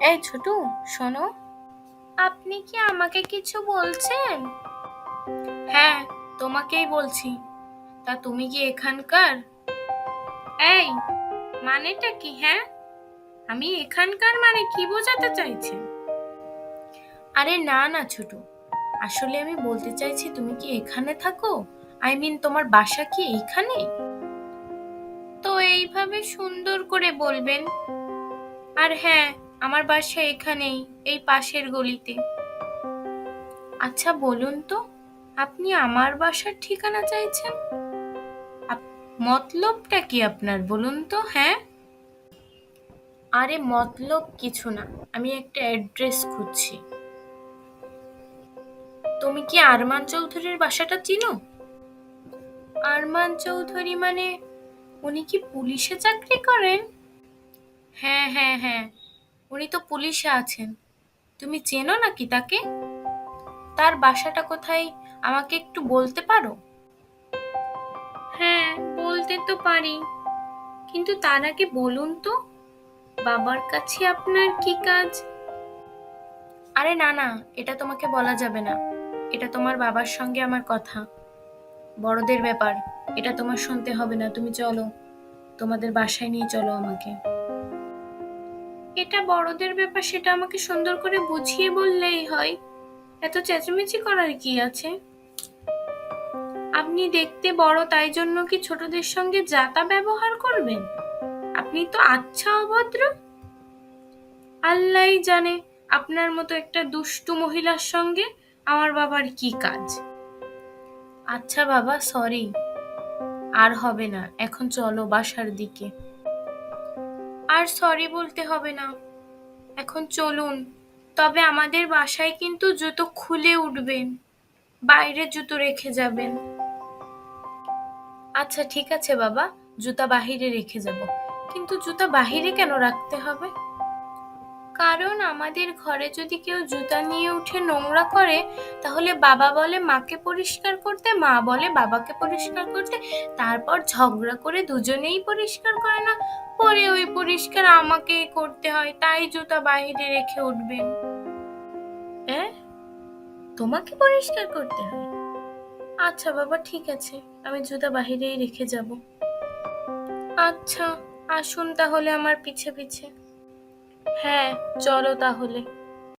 এই ছোটু, শোনো। আপনি কি আমাকে কিছু বলছেন? হ্যাঁ, তোমাকেই বলছি। তা তুমি কি এখানকার? এই, মানেটা কি? হ্যাঁ, আমি এখানকার মানে কি বোঝাতে চাইছেন? আরে না না ছোটু, আসলে আমি বলতে চাইছি তুমি কি এখানে থাকো? তোমার বাসা কি এইখানে? তো এইভাবে সুন্দর করে বলবেন। আর হ্যাঁ, আমার বাসা এখানেই, এই পাশের গলিতে। আচ্ছা বলুন তো, আপনি আমার বাসার ঠিকানা চাইছেন? মতলবটা কি আপনার বলুন তো? হ্যাঁ, আরে মতলব কিছু না, আমি একটা অ্যাড্রেস খুঁজছি। তুমি কি আরমান চৌধুরীর বাসাটা চিনো? আরমান চৌধুরী মানে উনি কি পুলিশে চাকরি করেন? হ্যাঁ হ্যাঁ হ্যাঁ, উনি তো পুলিশে আছেন। তুমি চেনো নাকি তাকে? তার বাসাটা কোথায় আমাকে একটু বলতে পারো? হ্যাঁ, বলতে তো পারি, কিন্তু তার আগে বলুন তো, বাবার কাছে আপনার কি কাজ? আরে না না, এটা তোমাকে বলা যাবে না। এটা তোমার বাবার সঙ্গে আমার কথা, বড়দের ব্যাপার। এটা তোমার শুনতে হবে না। তুমি চলো, তোমাদের বাসায় নিয়ে চলো আমাকে। এটা বড়দের ব্যাপার, সেটা আমাকে সুন্দর করে বুঝিয়ে বললেই হয়। এত চেঁচামেচি করার কি আছে? আপনি দেখতে বড়, তাই জন্য কি ছোটদের সঙ্গে যাতা ব্যবহার করবেন? আপনি তো আচ্ছা অভদ্র। আল্লাহই জানে আপনার মতো একটা দুষ্টু মহিলার সঙ্গে আমার বাবার কি কাজ। আচ্ছা বাবা, সরি, আর হবে না। এখন চলো বাসার দিকে। আর সরি বলতে হবে না, এখন চলুন। তবে আমাদের বাসায় কিন্তু জুতো খুলে উঠবেন, বাইরে জুতো রেখে যাবেন। আচ্ছা ঠিক আছে বাবা, জুতা বাহিরে রেখে যাব। কিন্তু জুতা বাহিরে কেন রাখতে হবে? কারণ আমাদের ঘরে যদি কেউ জুতা নিয়ে উঠে নোংরা করে, তাহলে বাবা বলে মাকে পরিষ্কার করতে, মা বলে বাবাকে পরিষ্কার করতে, তারপর ঝগড়া করে দুজনেই পরিষ্কার করে না, পরে ওই পরিষ্কার আমাকেই করতে হয়। তাই জুতা বাইরে রেখে উঠবেন। হ্যাঁ, তোমাকে পরিষ্কার করতে হয়? আচ্ছা বাবা, ঠিক আছে, আমি জুতা বাহিরেই রেখে যাব। আচ্ছা, আসুন তাহলে আমার পিছে পিছে। হ্যাঁ, চলো তাহলে।